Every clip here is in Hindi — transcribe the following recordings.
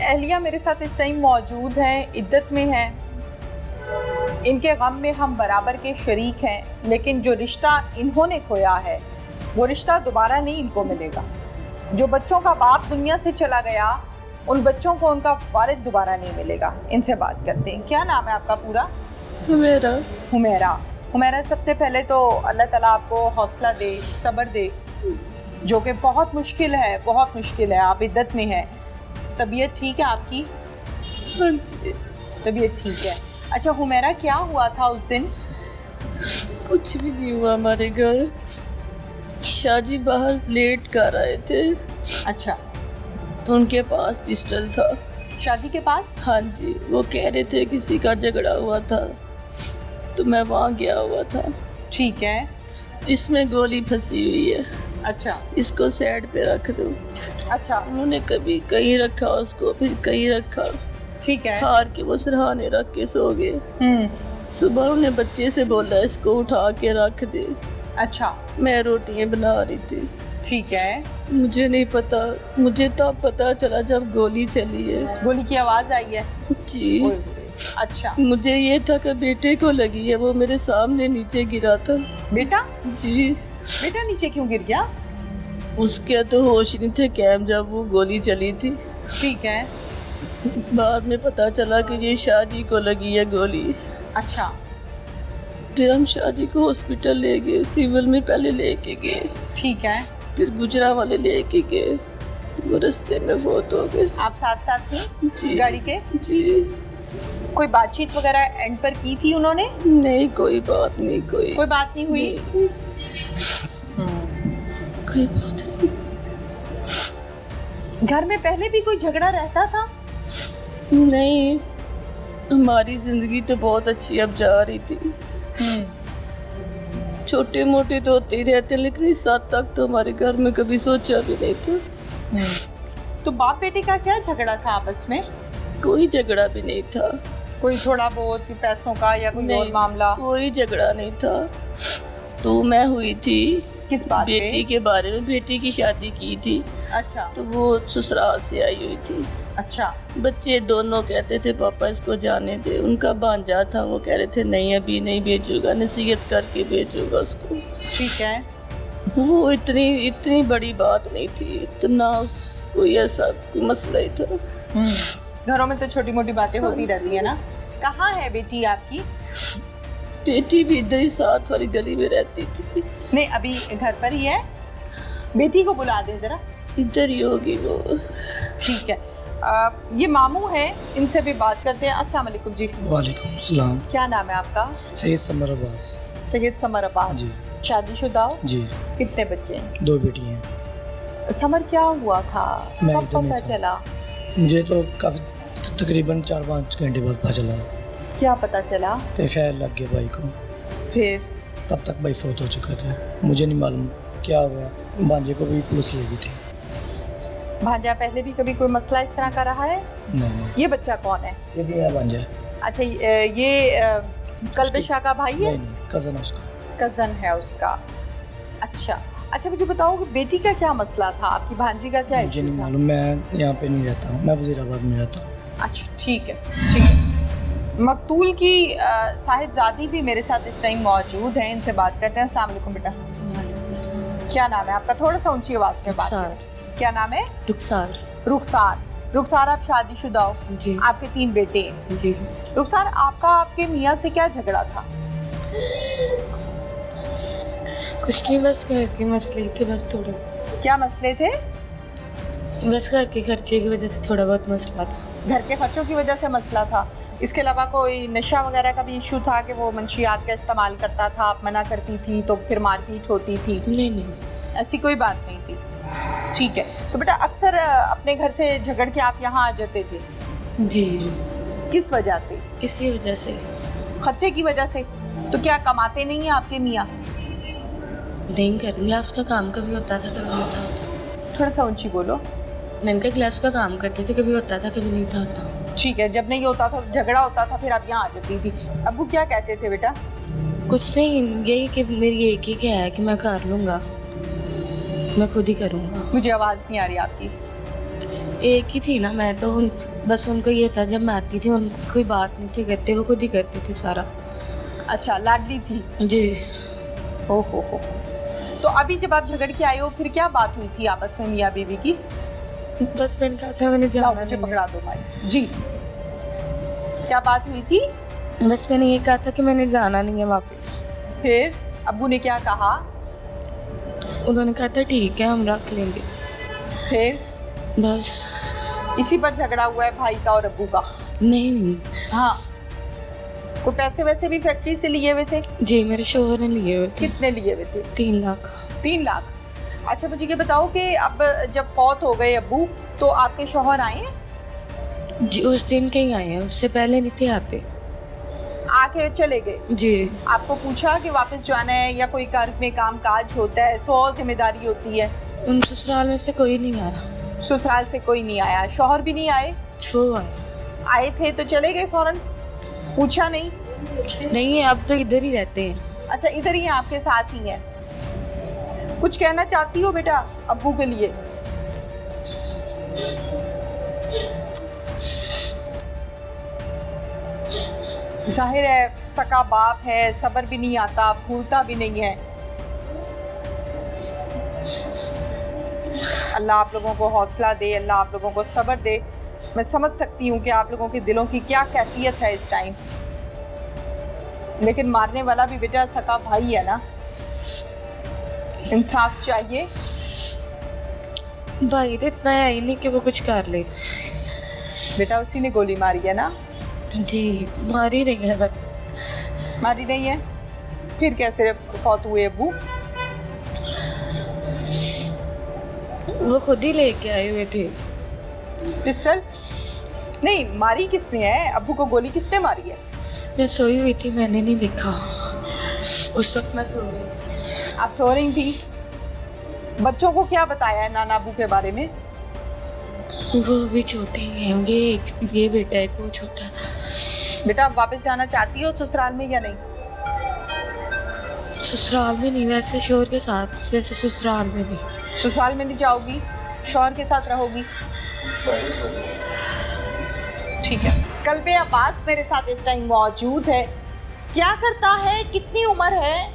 अहलिया मेरे साथ इस टाइम मौजूद हैं, इद्दत में हैं। इनके गम में हम बराबर के शरीक हैं, लेकिन जो रिश्ता इन्होंने खोया है वो रिश्ता दोबारा नहीं इनको मिलेगा। जो बच्चों का बाप दुनिया से चला गया, उन बच्चों को उनका वालिद दोबारा नहीं मिलेगा। इनसे बात करते हैं। क्या नाम है आपका पूरा? हुमैरा। हुमैरा। हुमैरा, सबसे पहले तो अल्लाह ताला आपको हौसला दे, सब्र दे, जो कि बहुत मुश्किल है, बहुत मुश्किल है। आप इद्दत में हैं। तबीयत ठीक है आपकी? हाँ जी, तबीयत ठीक है। अच्छा हुमैरा, क्या हुआ था उस दिन? कुछ भी नहीं हुआ। हमारे घर शाहजी बाहर लेट कर आए थे। अच्छा, तो उनके पास पिस्टल था। शादी के पास? हाँ जी, वो कह रहे थे किसी का झगड़ा हुआ था, तो मैं वहाँ गया हुआ था। ठीक है। इसमें गोली फंसी हुई है। अच्छा। इसको साइड पे रख दो। अच्छा। उन्होंने कभी कहीं रखा उसको, फिर कहीं रखा। ठीक है। हार के वो सिरहाने रख के सो गए। सुबह उन्होंने बच्चे से बोला इसको उठा के रख दे। अच्छा। मैं रोटियां बना रही थी। ठीक है। मुझे नहीं पता, मुझे तब पता चला जब गोली चली है। गोली की आवाज आई है? जी। अच्छा। मुझे ये था कि बेटे को लगी है, वो मेरे सामने नीचे गिरा था। बेटा? जी। बेटा नीचे क्यों गिर गया? उसके तो होश नहीं थे कैम जब वो गोली चली थी। ठीक है। बाद में पता चला कि ये शाहजी को लगी है गोली। अच्छा। फिर हम शाहजी को हॉस्पिटल ले गए, सिविल में पहले लेके गए। ठीक है। फिर गुजरा वाले लेके गए, वो रास्ते में फौत हो गए। आप साथ साथ थे जी गाड़ी के? जी। कोई बातचीत वगैरह एंड पर की थी उन्होंने? नहीं, कोई बात नहीं। कोई बात नहीं हुई? कोई बात नहीं। घर में पहले भी कोई झगड़ा रहता था? नहीं, हमारी जिंदगी तो बहुत अच्छी अब जा रही थी। छोटे मोटे तो होते ही रहते, लेकिन इस हद तक तो हमारे घर में कभी सोचा भी नहीं था। तो बाप बेटे का क्या झगड़ा था आपस में? कोई झगड़ा भी नहीं था। कोई थोड़ा बहुत पैसों का या कोई और मामला? कोई झगड़ा नहीं था। तो मैं हुई थी किस बात पे? बेटी के बारे में। बेटी की शादी की थी। अच्छा। तो वो ससुराल से आई हुई थी। अच्छा। बच्चे दोनों कहते थे पापा इसको जाने दे। उनका भांजा था, वो कह रहे थे नहीं अभी नहीं भेजूंगा, नसीहत करके भेजूंगा उसको। ठीक है। वो इतनी बड़ी बात नहीं थी, तो ना उस कोई ऐसा कोई मसला ही था। घरों में तो छोटी मोटी बातें होती रहती है ना। कहाँ है बेटी आपकी? बेटी भी इधर ही साथ वाली गली में रहती थी। नहीं, अभी घर पर ही है। बेटी को बुला दे जरा। इधर ही होगी वो। ठीक है। ये मामू है, इनसे भी बात करते हैं। अस्सलाम वालेकुम जी। वालेकुम सलाम। क्या नाम है आपका? सैयद समर अब्बास। सैयद समर अब्बास जी। शादीशुदा हो? जी। कितने बच्चे हैं? 2 बेटी हैं। समर, क्या हुआ था? मैं कब इधर नहीं पता था। चला? मुझे तो काफ़ी तकरीबन 4-5 घंटे बाद पता चला क्या पता चला? कि फायर लग गया भाई को। फिर? तब तक भाई फौत हो चुका था। मुझे नहीं मालूम क्या हुआ। भांजे को भी पुलिस ले गई थी। भांजा पहले भी कभी कोई मसला इस तरह का रहा है? नहीं। ये बच्चा कौन है? ये भी मेरा भांजा है। अच्छा, ये कल्बिशा का भाई है? नहीं, कज़न है उसका। कज़न है उसका। अच्छा, मुझे बताओ कि बेटी का क्या मसला था? आपकी भांजी का क्या मुझे इशू नहीं था? मालूम, मैं यहाँ पे नहीं रहता हूँ, मैं वज़ीराबाद में रहता हूँ। अच्छा, ठीक है। मकतूल की साहिबजादी भी मेरे साथ इस टाइम मौजूद हैं। इनसे बात करते हैं। अस्सलाम वालेकुम बेटा। क्या नाम है आपका? थोड़ा सा ऊंची आवाज में बात करें। क्या नाम है? रुखसार। रुखसार, आप शादीशुदा हो? जी। आपके 3 बेटे हैं? जी। रुखसार, आपका आपके मियाँ से क्या झगड़ा था? कुछ नहीं, बस घर के मसले थे, बस थोड़ा। क्या मसले थे? बस घर के खर्चे की वजह से थोड़ा बहुत मसला था। घर के खर्चों की वजह से मसला था। इसके अलावा कोई नशा वगैरह का भी इशू था कि वो मंशियात का इस्तेमाल करता था, आप मना करती थी तो फिर मारपीट होती थी? नहीं, ऐसी कोई बात नहीं थी। ठीक है। तो बेटा, अक्सर अपने घर से झगड़ के आप यहाँ आ जाते थे? जी। किस वजह से? इसी वजह से। खर्चे की वजह से? तो क्या कमाते नहीं हैं आपके मियाँ? नहीं, कर ग्लास का काम कभी होता था, कभी नहीं होता। थोड़ा सा ऊंची बोलो। मैंने कहा ग्लास का काम करते थे, कभी होता था कभी नहीं होता। ठीक है। जब नहीं होता था, झगड़ा होता था, फिर आप यहाँ आ जाती थी। अब्बू क्या कहते थे बेटा? कुछ नहीं, यही कि मेरी एक ही क्या है कि मैं कर लूँगा, मैं खुद ही करूँगा। मुझे आवाज़ नहीं आ रही आपकी। एक ही थी ना मैं, तो बस उनको ये था जब मैं आती थी उनको कोई बात नहीं थे करते, वो खुद ही करते थे सारा। अच्छा, लाडली थी। जी। हो। तो अभी जब आप झगड़ के आए हो, फिर क्या बात हुई थी आपस में मियाँ बीवी की? बस मैंने कहा था मैंने लाओ, जाना मुझे नहीं पकड़ा दो भाई जी। क्या बात हुई थी? है। बस मैंने ये कहा था कि मैंने जाना नहीं है वापस। फिर अब्बू ने क्या कहा? उन्होंने कहा था ठीक है हम रख लेंगे। फिर बस। इसी पर झगड़ा हुआ है भाई का और अब्बू का? नहीं। हाँ। कोई पैसे वैसे भी फैक्ट्री से लिए हुए थे? जी, मेरे शोहर ने लिए हुए थे। कितने लिए हुए थे? 3 लाख। 3 लाख। अच्छा, मुझे ये बताओ कि अब जब फौत हो गए अब्बू, तो आपके शौहर आए हैं? जी, उस दिन के ही आए हैं, उससे पहले नहीं थे आते। आके चले गए? जी। आपको पूछा कि वापस जाना है या कोई घर में काम काज होता है, 100 जिम्मेदारी होती है? उन ससुराल में से कोई नहीं आया। ससुराल से कोई नहीं आया? शौहर भी नहीं आए? वो आया। आए थे तो चले गए फौरन? पूछा नहीं? नहीं, अब तो इधर ही रहते हैं। अच्छा, इधर ही हैं, आपके साथ ही हैं। कुछ कहना चाहती हो बेटा अब्बू के लिए? जाहिर है सका बाप है, सब्र भी नहीं आता, भूलता भी नहीं है। अल्लाह आप लोगों को हौसला दे, अल्लाह आप लोगों को सब्र दे। मैं समझ सकती हूँ कि आप लोगों के दिलों की क्या कैफियत है इस टाइम, लेकिन मारने वाला भी बेटा सका भाई है ना, इंसाफ चाहिए। भाई तो इतना है ही नहीं कि वो कुछ कर ले। बेटा उसी ने गोली मारी है ना? जी, मारी नहीं है बट। मारी नहीं है? फिर कैसे फौत हुए अब्बू? वो खुद ही लेके आए हुए थे पिस्टल। नहीं, मारी किसने है? अब्बू को गोली किसने मारी है? मैं सोई हुई थी, मैंने नहीं देखा। उस वक्त मैं सो रही थी। आप सो रही थी? बच्चों को क्या बताया है नाना अब्बू के बारे में? वो भी छोटे ही हैं, ये बेटा है, वो छोटा। बेटा आप वापस जाना चाहती हो ससुराल में या नहीं? ससुराल में नहीं, वैसे शोहर के साथ, वैसे ससुराल में नहीं। ससुराल में नहीं जाओगी, शौहर के साथ रहोगी? ठीक है। कल्बे अब्बास मेरे साथ इस टाइम मौजूद है। क्या करता है, कितनी उम्र है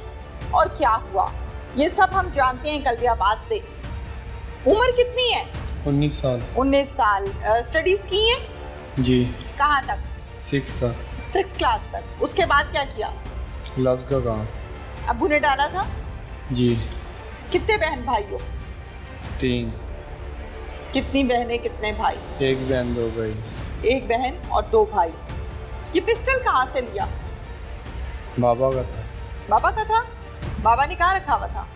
और क्या हुआ, ये सब हम जानते हैं कल्बे अब्बास से। उम्र कितनी है? 19 साल। 19 साल। स्टडीज की है? जी। कहाँ तक? 6 तक। 6 क्लास तक। उसके बाद क्या किया? लफ्ज़ का काम। अब्बू ने डाला था? जी। कितने बहन भाई हो? 3। कितनी बहनें कितने भाई? 1 बहन 2 भाई। 1 बहन और 2 भाई। ये पिस्टल कहाँ से लिया? बाबा का था। बाबा का था? बाबा ने कहाँ रखा हुआ था?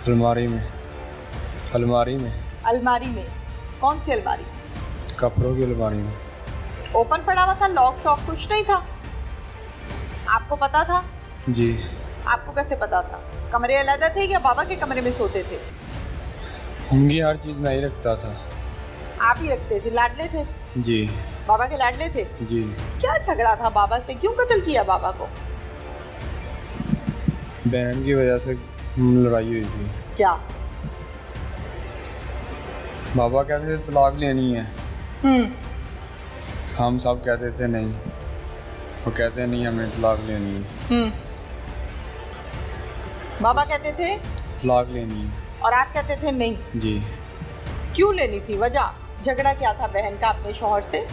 अलमारी में। अलमारी में। अलमारी में? कौन सी अलमारी? कपड़ों की अलमारी में। ओपन पड़ा हुआ था? लॉक शॉक कुछ नहीं था? आपको पता था? जी। आपको कैसे पता था? कमरे अलग थे या बाबा के कमरे में सोते थे? उनकी हर चीज़ मैं ही रखता था। आप ही रखते थे? लाडले थे? जी। बाबा के लाडले थे? जी। क्या झगड़ा था बाबा से? क्यों कत्ल किया बाबा को? बहन की वजह से लड़ाई हुई थी। क्या? बाबा कहते थे तलाक लेनी है, हम सब कहते थे नहीं, वो कहते नहीं हमें तलाक लेनी है। बाबा कहते थे तलाक लेनी है और आप कहते थे नहीं? जी। क्यों लेनी थी? वजह? झगड़ा क्या था बहन का अपने शौहर से?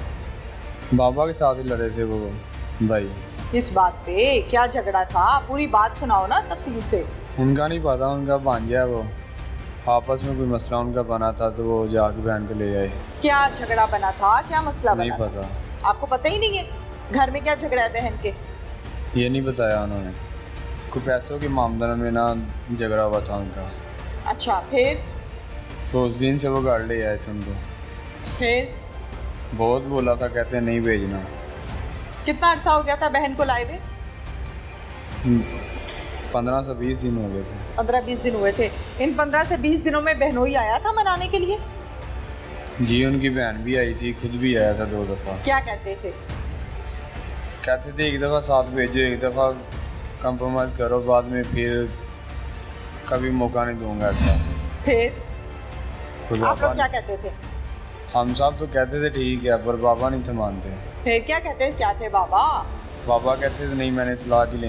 बाबा के साथ ही लड़े थे वो भाई। किस बात पे? क्या झगड़ा था? पूरी बात सुनाओ ना तफसील से। उनका नहीं पता, उनका भांजा है वो, आपस में कोई मसला उनका बना था तो वो जाके बहन को ले आए। क्या झगड़ा बना था? क्या मसला बना? नहीं पता। आपको पता ही नहीं है घर में क्या झगड़ा है बहन के? ये नहीं बताया उन्होंने। कोई पैसों के मामले में ना झगड़ा हुआ था उनका। अच्छा, फिर? तो उस दिन से वो घर ले आए थे उनको। फिर? बहुत बोला था, कहते नहीं भेजना। कितना अरसा हो गया था बहन को लाए हुए? 15 से 20 दिन हो गए थे। 15-20 दिन हुए थे। इन 15 से 20 दिनों में बहनोई आया था मनाने के लिए? जी, उनकी बहन भी आई थी, खुद भी आया था 2 दफ़ा। क्या कहते थे? कहते थे एक दफ़ा साथ भेजो, एक दफ़ा कंप्रोमाइज़ करो, बाद में फिर कभी मौका नहीं दूंगा ऐसा। फिर फिर आप लोग बाबा क्या कहते थे? हम साहब तो कहते थे ठीक है, पर बाबा नहीं थे मानते। फिर क्या कहते थे, क्या थे बाबा? बाबा कहते थे नहीं, मैंने तलाक ही लेनी